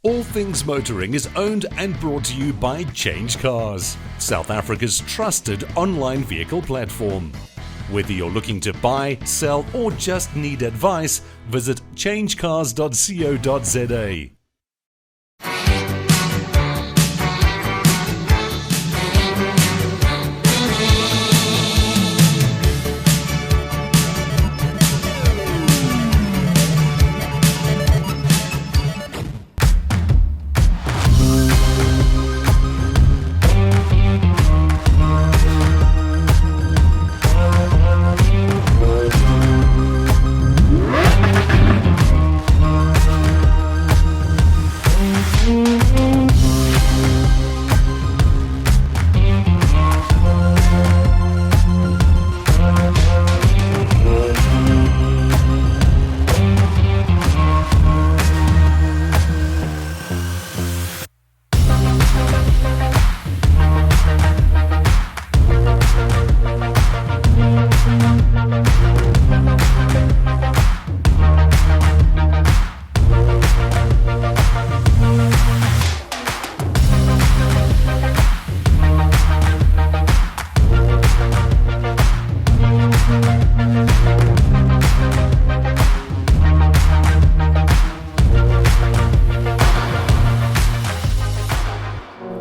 All Things Motoring is owned and brought to you by CHANGECARS, South Africa's trusted online vehicle platform. Whether you're looking to buy, sell, or just need advice, visit changecars.co.za.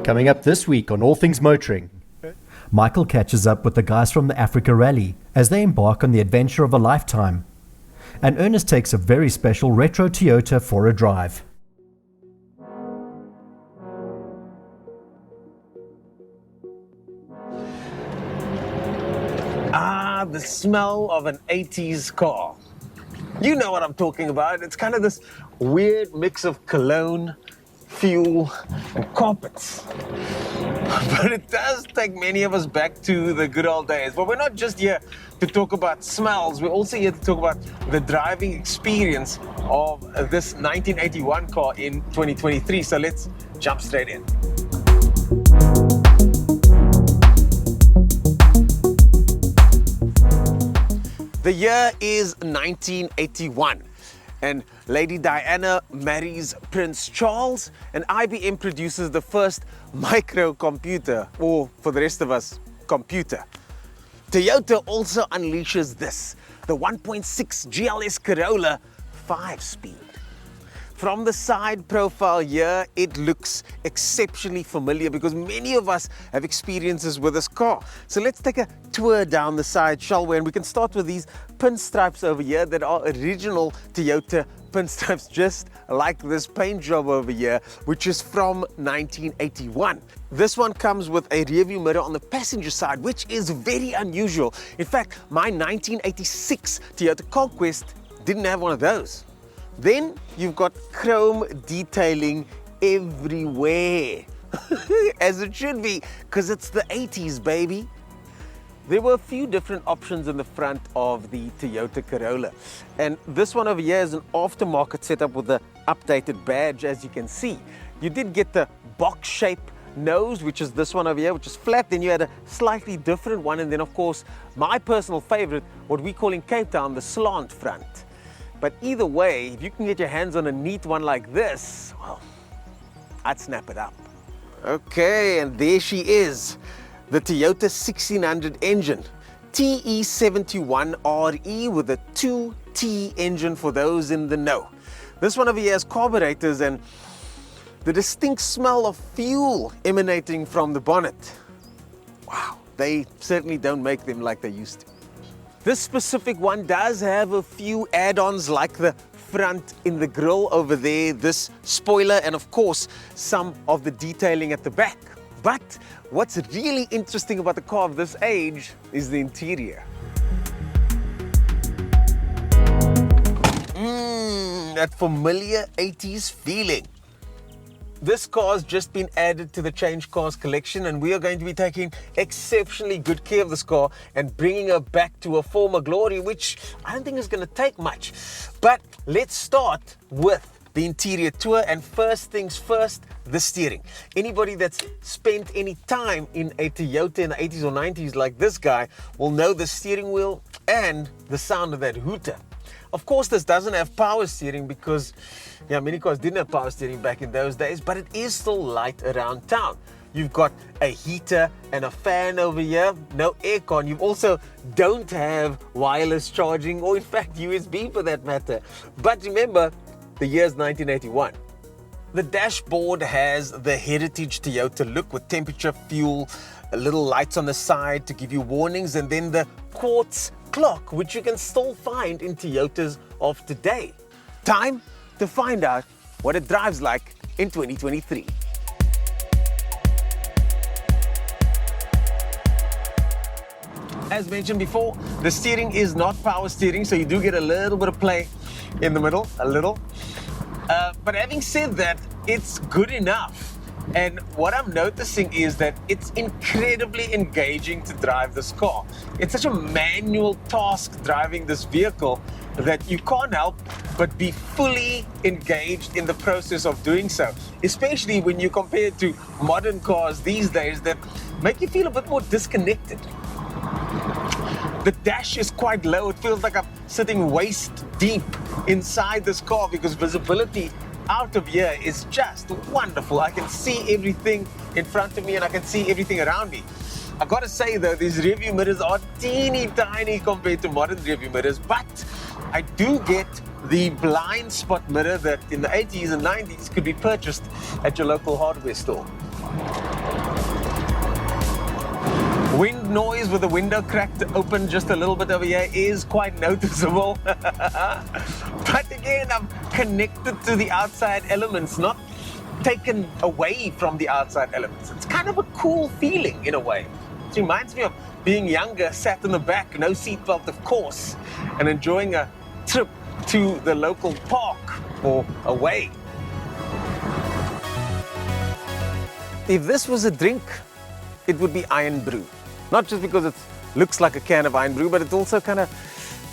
Coming up this week on All Things Motoring, Michael catches up with the guys from the Africa Rally as they embark on the adventure of a lifetime. And Ernest takes a very special retro Toyota for a drive. The smell of an 80s car. You know what I'm talking about. It's kind of this weird mix of cologne, fuel, and carpets. But it does take many of us back to the good old days. But we're not just here to talk about smells. We're also here to talk about the driving experience of this 1981 car in 2023. So let's jump straight in. The year is 1981. And Lady Diana marries Prince Charles, and IBM produces the first microcomputer, or for the rest of us, computer. Toyota also unleashes this, the 1.6 GLS Corolla 5-speed. From the side profile here, it looks exceptionally familiar because many of us have experiences with this car. So let's take a tour down the side, shall we? And we can start with these pinstripes over here that are original Toyota pinstripes, just like this paint job over here, which is from 1981. This one comes with a rearview mirror on the passenger side, which is very unusual. In fact, my 1986 Toyota Conquest didn't have one of those. Then you've got chrome detailing everywhere, as it should be, because it's the 80s, baby. There were a few different options in the front of the Toyota Corolla. And this one over here is an aftermarket setup with the updated badge, as you can see. You did get the box shape nose, which is this one over here, which is flat. Then you had a slightly different one. And then, of course, my personal favorite, what we call in Cape Town, the slant front. But either way, if you can get your hands on a neat one like this, well, I'd snap it up. Okay, and there she is, the Toyota 1600 engine, TE71RE with a 2T engine for those in the know. This one over here has carburetors and the distinct smell of fuel emanating from the bonnet. Wow, they certainly don't make them like they used to. This specific one does have a few add-ons like the front in the grille over there, this spoiler, and of course some of the detailing at the back. But what's really interesting about the car of this age is the interior. That familiar 80s feeling. This car's just been added to the CHANGECARS collection, and we are going to be taking exceptionally good care of this car and bringing her back to her former glory, which I don't think is going to take much. But let's start with the interior tour, and first things first, the steering. Anybody that's spent any time in a Toyota in the 80s or 90s like this guy will know the steering wheel and the sound of that hooter. Of course, this doesn't have power steering because, yeah, many cars didn't have power steering back in those days, but it is still light around town. You've got a heater and a fan over here, no aircon. You also don't have wireless charging, or in fact USB for that matter. But remember, the year's 1981. The dashboard has the heritage Toyota look with temperature, fuel, little lights on the side to give you warnings, and then the quartz clock, which you can still find in Toyotas of today. Time to find out what it drives like in 2023. As mentioned before, the steering is not power steering, so you do get a little bit of play in the middle, a little. But having said that, it's good enough. And what I'm noticing is that it's incredibly engaging to drive this car. It's such a manual task driving this vehicle that you can't help but be fully engaged in the process of doing so, especially when you compare it to modern cars these days that make you feel a bit more disconnected. The dash is quite low. It feels like I'm sitting waist deep inside this car because visibility out of here is just wonderful. I can see everything in front of me and I can see everything around me. I gotta say though, these rearview mirrors are teeny tiny compared to modern rearview mirrors, but I do get the blind spot mirror that in the 80s and 90s could be purchased at your local hardware store. Wind noise with the window cracked open just a little bit over here is quite noticeable. But again, I'm connected to the outside elements, not taken away from the outside elements. It's kind of a cool feeling in a way. It reminds me of being younger, sat in the back, no seatbelt of course, and enjoying a trip to the local park or away. If this was a drink, it would be iron brew. Not just because it looks like a can of iron brew, but it also kind of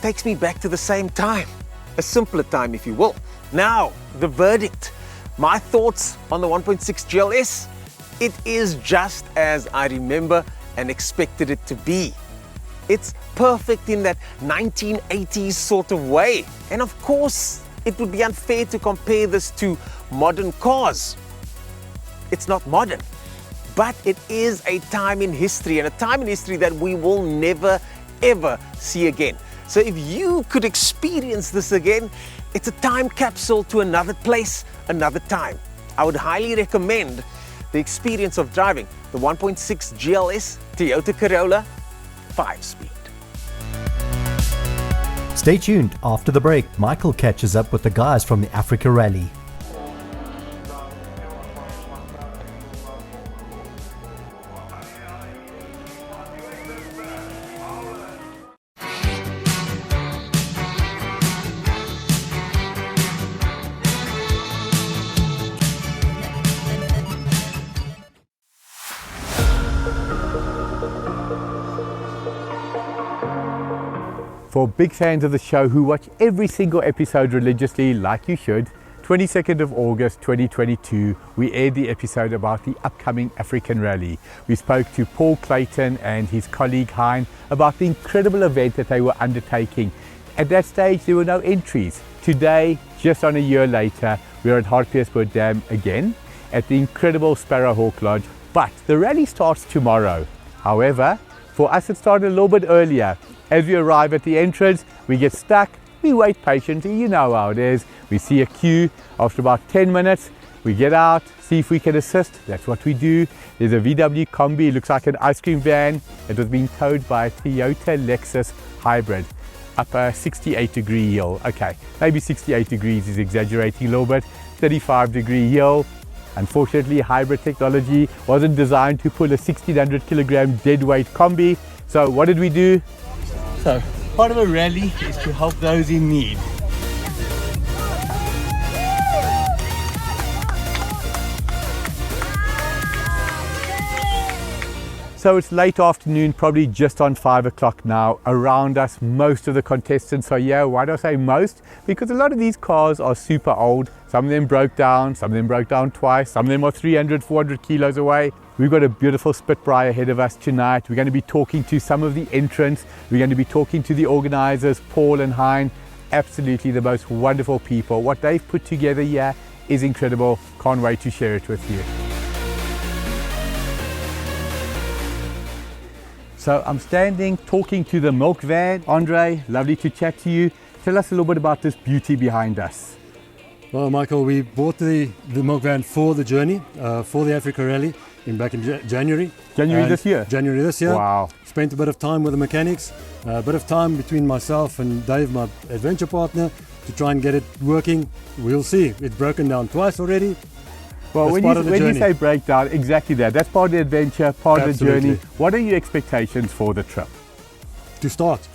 takes me back to the same time, a simpler time, if you will. Now, the verdict. My thoughts on the 1.6 GLS. It is just as I remember and expected it to be. It's perfect in that 1980s sort of way. And of course, it would be unfair to compare this to modern cars. It's not modern. But it is a time in history, and a time in history that we will never, ever see again. So if you could experience this again, it's a time capsule to another place, another time. I would highly recommend the experience of driving the 1.6 GLS Toyota Corolla 5-speed. Stay tuned. After the break, Michael catches up with the guys from the Africa Rally. For big fans of the show who watch every single episode religiously, like you should, 22nd of August 2022, we aired the episode about the upcoming African Rally. We spoke to Paul Clayton and his colleague Hein about the incredible event that they were undertaking. At that stage, there were no entries. Today, just on a year later, we're at Hartbeespoort Dam again at the incredible Sparrowhawk Lodge, but the rally starts tomorrow. However, for us it started a little bit earlier. As we arrive at the entrance, we get stuck, we wait patiently, you know how it is. We see a queue. After about 10 minutes, we get out, see if we can assist. That's what we do. There's a VW Combi, it looks like an ice cream van. It was being towed by a Toyota Lexus hybrid up a 68-degree hill. Okay, maybe 68 degrees is exaggerating a little bit. 35-degree hill. Unfortunately, hybrid technology wasn't designed to pull a 1600 kilogram deadweight Combi. So what did we do? So, part of a rally is to help those in need. So it's late afternoon, probably just on 5 o'clock now. Around us, most of the contestants are here. Why do I say most? Because a lot of these cars are super old. Some of them broke down, some of them broke down twice, some of them are 300, 400 kilos away. We've got a beautiful Spitfire ahead of us tonight. We're going to be talking to some of the entrants. We're going to be talking to the organizers, Paul and Hein. absolutely the most wonderful people. What they've put together here is incredible. Can't wait to share it with you. So I'm standing talking to the milk van. Andre, lovely to chat to you. Tell us a little bit about this beauty behind us. Well, Michael, we bought the milk van for the journey, for the Africa Rally back in January. January this year? January this year. Wow. Spent a bit of time with the mechanics, a bit of time between myself and Dave, my adventure partner, to try and get it working. We'll see. It's broken down twice already. Well, when you say breakdown, exactly that. That's part of the adventure, part of the journey. What are your expectations for the trip? To start.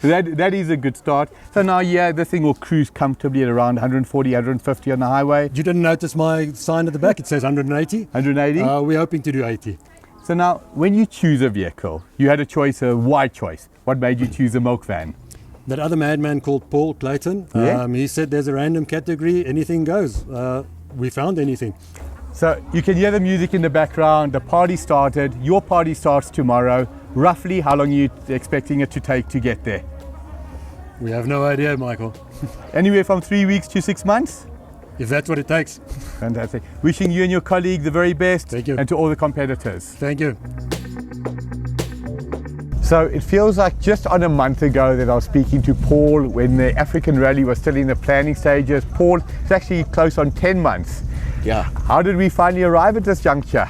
That is a good start. So now, yeah, this thing will cruise comfortably at around 140, 150 on the highway. You didn't notice my sign at the back? It says 180. 180? We're hoping to do 80. So now, when you choose a vehicle, you had a choice, a wide choice. What made you choose a milk van? That other madman called Paul Clayton, he said there's a random category, anything goes. We found anything. So you can hear the music in the background. The party started. Your party starts tomorrow. Roughly, how long are you expecting it to take to get there? We have no idea, Michael. Anywhere from 3 weeks to 6 months? If that's what it takes. Fantastic. Wishing you and your colleague the very best. Thank you. And to all the competitors. Thank you. So it feels like just on a month ago that I was speaking to Paul when the African Rally was still in the planning stages. Paul, it's actually close on 10 months. Yeah. How did we finally arrive at this juncture?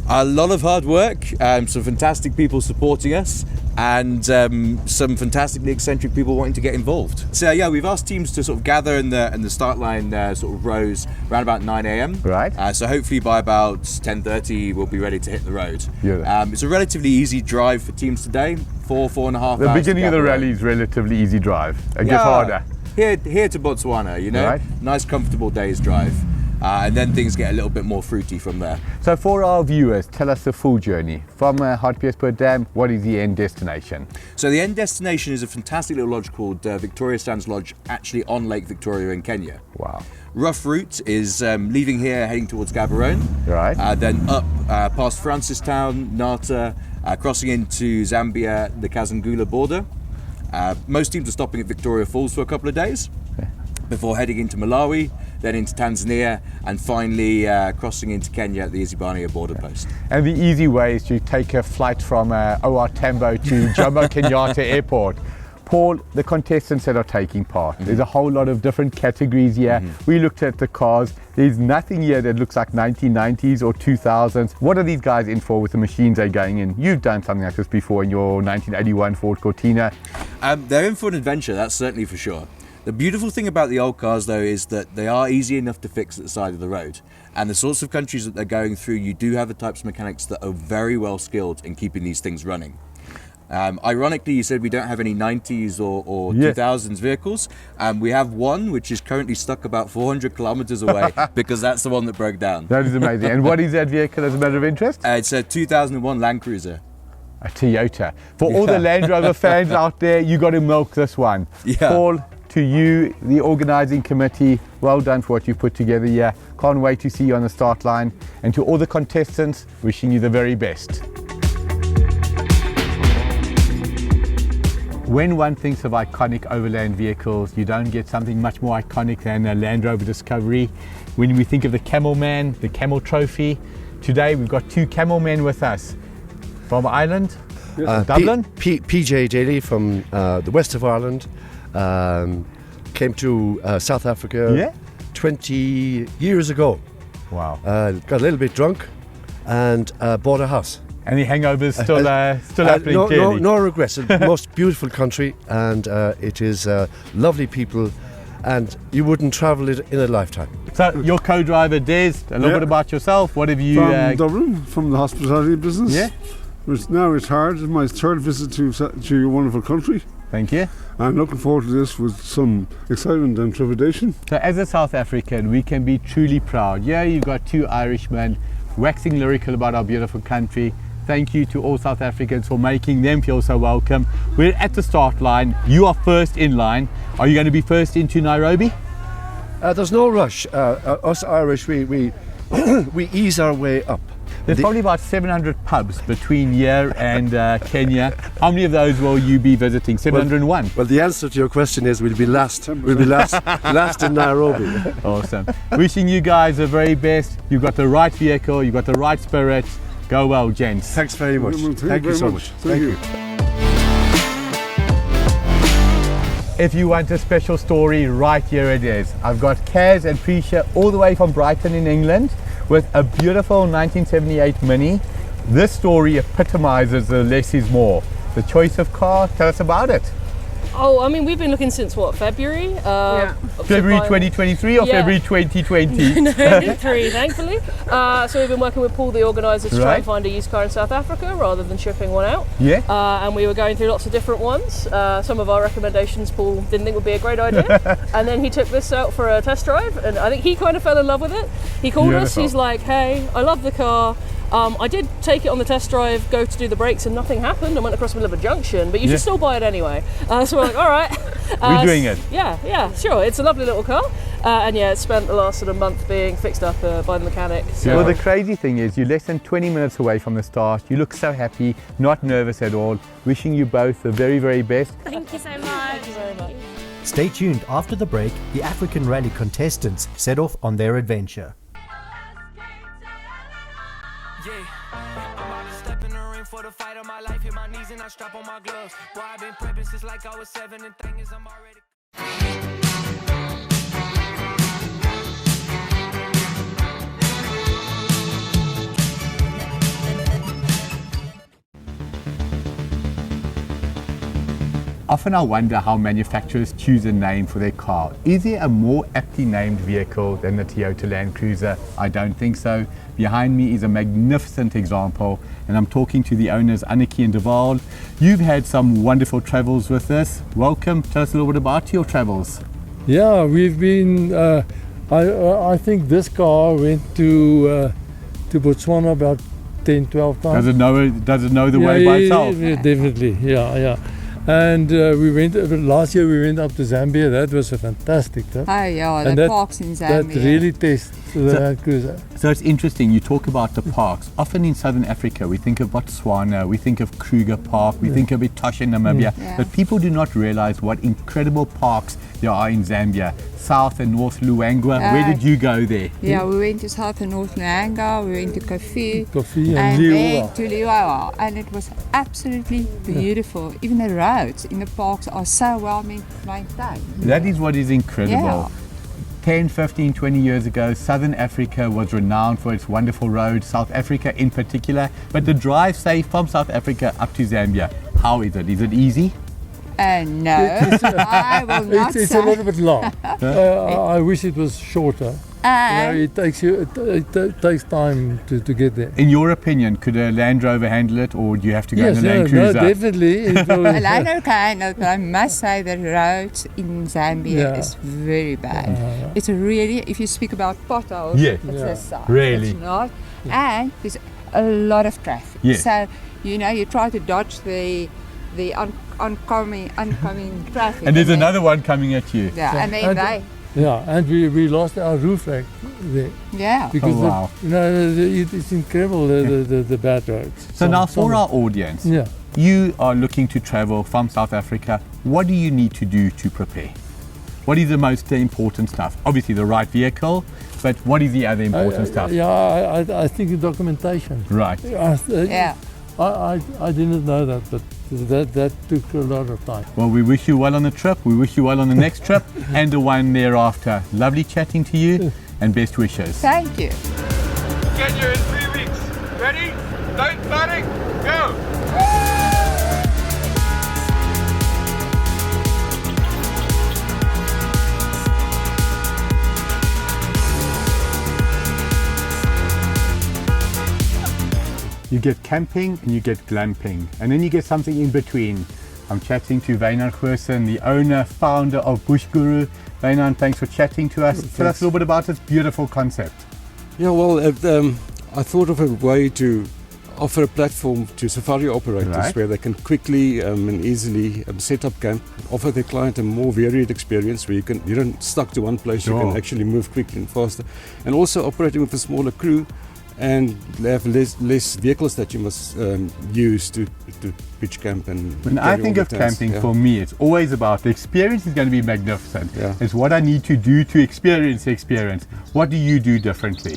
A lot of hard work, some fantastic people supporting us, and some fantastically eccentric people wanting to get involved. So yeah, we've asked teams to sort of gather in the start line sort of rows around about 9 a.m. Right. So hopefully by about 10:30 we'll be ready to hit the road. Yeah. It's a relatively easy drive for teams today, 4.5 hours. The beginning of the rally is relatively easy drive. It gets harder. Here to Botswana, you know, right. Nice comfortable day's drive. And then things get a little bit more fruity from there. So for our viewers, tell us the full journey. From Hartbeespoort Dam, what is the end destination? So the end destination is a fantastic little lodge called Victoria Sands Lodge, actually on Lake Victoria in Kenya. Wow. Rough route is leaving here, heading towards Gaborone. Right. Then up past Francistown, Nata, crossing into Zambia, the Kazangula border. Most teams are stopping at Victoria Falls for a couple of days before heading into Malawi, then into Tanzania, and finally crossing into Kenya at the Isibania border post. And the easy way is to take a flight from OR Tambo to Jomo Kenyatta Airport. Paul, the contestants that are taking part, there's a whole lot of different categories here. We looked at the cars. There's nothing here that looks like 1990s or 2000s. What are these guys in for with the machines they're going in? You've done something like this before in your 1981 Ford Cortina. They're in for an adventure, that's certainly for sure. The beautiful thing about the old cars though is that they are easy enough to fix at the side of the road. And the sorts of countries that they're going through, you do have the types of mechanics that are very well skilled in keeping these things running. Ironically, you said we don't have any 90s or 2000s vehicles. We have one which is currently stuck about 400 kilometers away because that's the one that broke down. That is amazing. And what is that vehicle as a matter of interest? It's a 2001 Land Cruiser. A Toyota. For all the Land Rover fans out there, you got to milk this one. Yeah. Paul, to you, the organising committee, well done for what you've put together here. Can't wait to see you on the start line. And to all the contestants, wishing you the very best. When one thinks of iconic overland vehicles, you don't get something much more iconic than a Land Rover Discovery. When we think of the Camel Man, the Camel Trophy, today we've got two Camel Men with us. From Ireland, Dublin? PJ Daly from the west of Ireland. Came to South Africa 20 years ago. Wow. Got a little bit drunk and bought a house. And the hangover's still happening clearly. No regrets. The most beautiful country, and it is lovely people, and you wouldn't travel it in a lifetime. So your co-driver Des, a little bit about yourself. What have you... From Dublin, from the hospitality business. Yeah. Now retired. It's my third visit to your wonderful country. Thank you. I'm looking forward to this with some excitement and trepidation. So as a South African, we can be truly proud. Yeah, you've got two Irishmen waxing lyrical about our beautiful country. Thank you to all South Africans for making them feel so welcome. We're at the start line. You are first in line. Are you going to be first into Nairobi? There's no rush. Us Irish, we we ease our way up. There's probably about 700 pubs between here and Kenya. How many of those will you be visiting? 701? Well, the answer to your question is we'll be last in Nairobi. Awesome. Wishing you guys the very best. You've got the right vehicle, you've got the right spirit. Go well, gents. Thanks very much. Thank you so much. Thank you. If you want a special story, right here it is. I've got Kaz and Prisha all the way from Brighton in England with a beautiful 1978 Mini. This story epitomizes the less is more. The choice of car, tell us about it. Oh, I mean, we've been looking since what, February? February 2023 or February 2020? No, 23, thankfully. So we've been working with Paul, the organiser, to try and find a used car in South Africa rather than shipping one out. Yeah. And we were going through lots of different ones. Some of our recommendations Paul didn't think would be a great idea. And then he took this out for a test drive, and I think he kind of fell in love with it. He called us, he's like, hey, I love the car. I did take it on the test drive, go to do the brakes, and nothing happened. I went across the middle of a junction, but you should still buy it anyway. So we're like, all right. We're doing it. Yeah, sure. It's a lovely little car. And yeah, it spent the last sort of month being fixed up by the mechanic. So. Well, the crazy thing is you're less than 20 minutes away from the start. You look so happy, not nervous at all. Wishing you both the very, very best. Thank you so much. Thank you very much. Stay tuned. After the break, the African Rally contestants set off on their adventure. For the fight of my life, hit my knees and I strap on my gloves. Boy, I've been prepping since like I was 7, and thing is I'm already. Often I wonder how manufacturers choose a name for their car. Is there a more aptly named vehicle than the Toyota Land Cruiser? I don't think so. Behind me is a magnificent example, and I'm talking to the owners, Anneke and Deval. You've had some wonderful travels with this. Welcome. Tell us a little bit about your travels. Yeah, we've been, I think this car went to Botswana about 10, 12 times. Does it know the way by itself? Yeah, definitely, yeah. And last year we went up to Zambia. That was a fantastic trip. Oh yeah, the parks in Zambia. That really tests the Land Cruiser. So it's interesting, you talk about the parks. Often in Southern Africa we think of Botswana, we think of Kruger Park, we think of Etosha in Namibia, but people do not realize what incredible parks there are in Zambia. South and North Luangwa. Where did you go there? Yeah, we went to South and North Luangwa, we went to Kofu and then to Liwawa, and it was absolutely beautiful. Even the roads in the parks are so well maintained. That is what is incredible. 10, 15, 20 years ago, Southern Africa was renowned for its wonderful roads, South Africa in particular, but the drive, say, from South Africa up to Zambia, how is it? Is it easy? No, I will not It's a little bit long. I wish it was shorter. It takes time to get there. In your opinion, could a Land Rover handle it, or do you have to go in a Land Cruiser? No, definitely. A Land Rover can, but I must say the roads in Zambia is very bad. It's really, if you speak about potholes, it's this side. Really? It's not. And there's a lot of traffic. So, you try to dodge the oncoming traffic. And there's another one coming at you. Yeah, and then and we lost our roof rack there. Yeah. Because it's incredible, the bad roads. So now for our audience, you are looking to travel from South Africa. What do you need to do to prepare? What is the most important stuff? Obviously the right vehicle, but what is the other important stuff? I think the documentation. Right. I didn't know that, but that took a lot of time. Well, we wish you well on the trip. We wish you well on the next trip and the one thereafter. Lovely chatting to you and best wishes. Thank you. Kenya in 3 weeks. Ready? Don't panic. Go. You get camping and you get glamping, and then you get something in between. I'm chatting to Wynand Goosen, the owner, founder of Bush Guru. Wynand, thanks for chatting to us. Tell us a little bit about this beautiful concept. Yeah, well, I thought of a way to offer a platform to safari operators where they can quickly and easily set up camp, offer their client a more varied experience where you don't stuck to one place, you can actually move quickly and faster, and also operating with a smaller crew and they have less vehicles that you must use to pitch camp. And when I think of camping, for me, it's always about the experience is going to be magnificent. It's what I need to do to experience the experience. What do you do differently?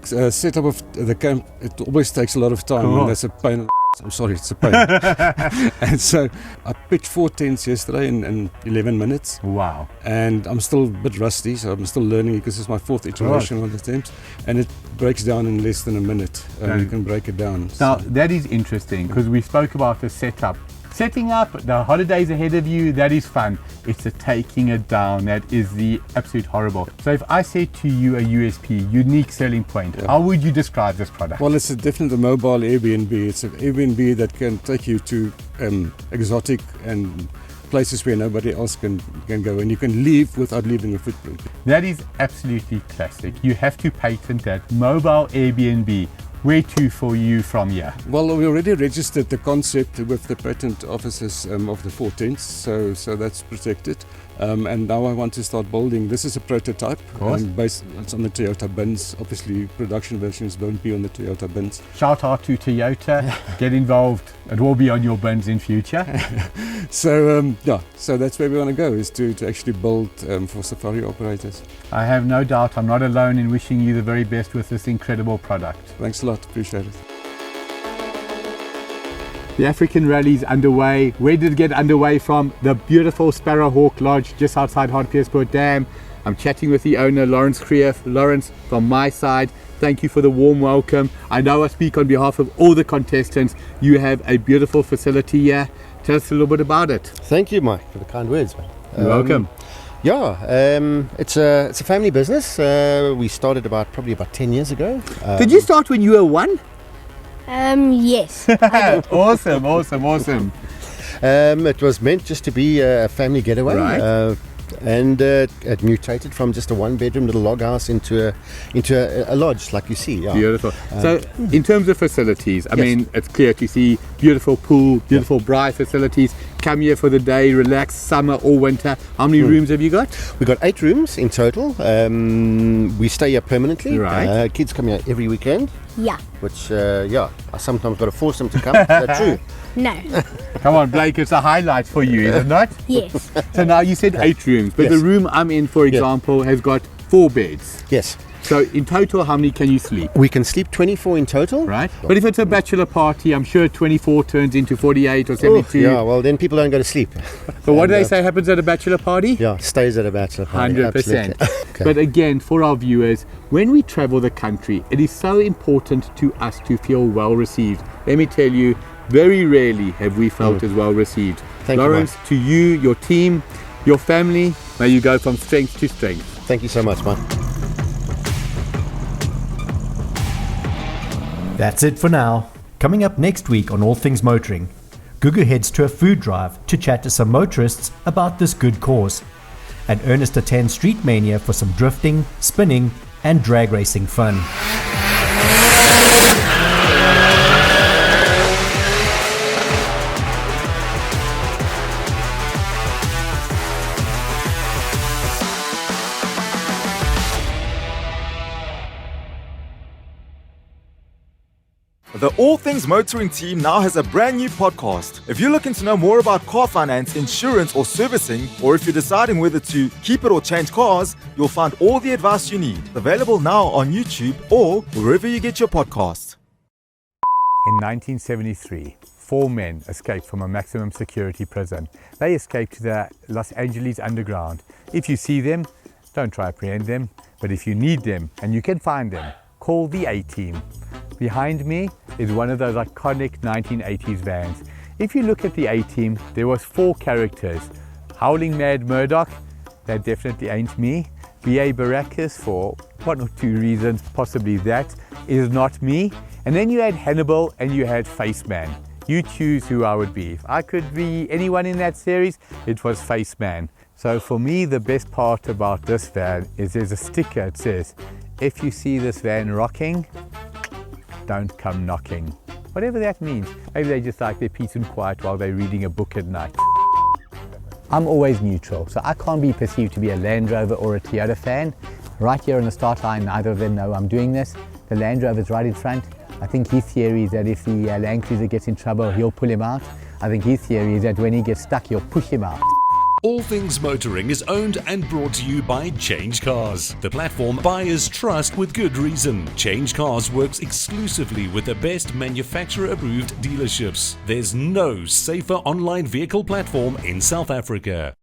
Setup of the camp, it always takes a lot of time, and that's a pain. I'm sorry, it's a pain. And so I pitched 4 tents yesterday in 11 minutes. Wow. And I'm still a bit rusty, so I'm still learning because it's my 4th iteration on the tent. And it breaks down in less than a minute. You can break it down. Now, that is interesting because we spoke about the setup. Setting up, the holidays ahead of you, that is fun. It's the taking it down that is the absolute horrible. So if I say to you a USP, unique selling point, how would you describe this product? Well, it's definitely a mobile Airbnb. It's an Airbnb that can take you to exotic and places where nobody else can go, and you can leave without leaving a footprint. That is absolutely classic. You have to patent that. Mobile Airbnb. Where to for you from here? Well, we already registered the concept with the patent offices of the 4 tents, so that's protected. And now I want to start building. This is a prototype. Based it's on the Toyota bins. Obviously, production versions won't be on the Toyota bins. Shout out to Toyota. Get involved. It will be on your bins in future. So that's where we want to go, is to actually build for safari operators. I have no doubt I'm not alone in wishing you the very best with this incredible product. Thanks a lot. Appreciate it. The African Rally is underway. Where did it get underway from? The beautiful Sparrowhawk Lodge just outside Hartbeespoort Dam. I'm chatting with the owner, Lawrence Creef. Lawrence, from my side, thank you for the warm welcome. I know I speak on behalf of all the contestants. You have a beautiful facility here. Tell us a little bit about it. Thank you, Mike, for the kind words. You're welcome. It's a family business. We started probably about 10 years ago. Did you start when you were 1? Yes. Awesome. It was meant just to be a family getaway, right. And it mutated from just a 1-bedroom little log house into a lodge, like you see. Yeah. Beautiful. So, in terms of facilities, I mean, it's clear to see beautiful pool, beautiful braai facilities. Come here for the day, relax, summer or winter. How many rooms have you got? We've got 8 rooms in total. We stay here permanently. Right. Kids come here every weekend. Yeah. Which, I sometimes got to force them to come. Is that true? No. Come on, Blake, it's a highlight for you, is it not? Yes. So now you said 8 rooms, but the room I'm in, for example, has got 4 beds. Yes. So in total, how many can you sleep? We can sleep 24 in total. Right. But if it's a bachelor party, I'm sure 24 turns into 48 or 72. Yeah, well, then people don't go to sleep. So what do they say happens at a bachelor party? Yeah, stays at a bachelor party. 100%. Okay. But again, for our viewers, when we travel the country, it is so important to us to feel well received. Let me tell you, very rarely have we felt as well received. Thank Lawrence, to you, your team, your family, may you go from strength to strength. Thank you so much, Mike. That's it for now. Coming up next week on All Things Motoring, Gugu heads to a food drive to chat to some motorists about this good cause. And Ernest attends Street Mania for some drifting, spinning and drag racing fun. The All Things Motoring team now has a brand new podcast. If you're looking to know more about car finance, insurance or servicing, or if you're deciding whether to keep it or change cars, you'll find all the advice you need. Available now on YouTube or wherever you get your podcasts. In 1973, 4 men escaped from a maximum security prison. They escaped to the Los Angeles underground. If you see them, don't try to apprehend them, but if you need them and you can find them, call the A-Team. Behind me is one of those iconic 1980s vans. If you look at the A-Team, there was 4 characters. Howling Mad Murdoch, that definitely ain't me. B.A. Baracus, for 1 or 2 reasons, possibly that is not me. And then you had Hannibal and you had Faceman. You choose who I would be. If I could be anyone in that series, it was Faceman. So for me, the best part about this van is there's a sticker that says, if you see this van rocking, don't come knocking. Whatever that means. Maybe they just like their peace and quiet while they're reading a book at night. I'm always neutral, so I can't be perceived to be a Land Rover or a Toyota fan. right here on the start line, neither of them know I'm doing this. The Land Rover's right in front. I think his theory is that if the Land Cruiser gets in trouble, he'll pull him out. I think his theory is that when he gets stuck, he'll push him out. All Things Motoring is owned and brought to you by CHANGECARS, the platform buyers trust with good reason. CHANGECARS works exclusively with the best manufacturer-approved dealerships. There's no safer online vehicle platform in South Africa.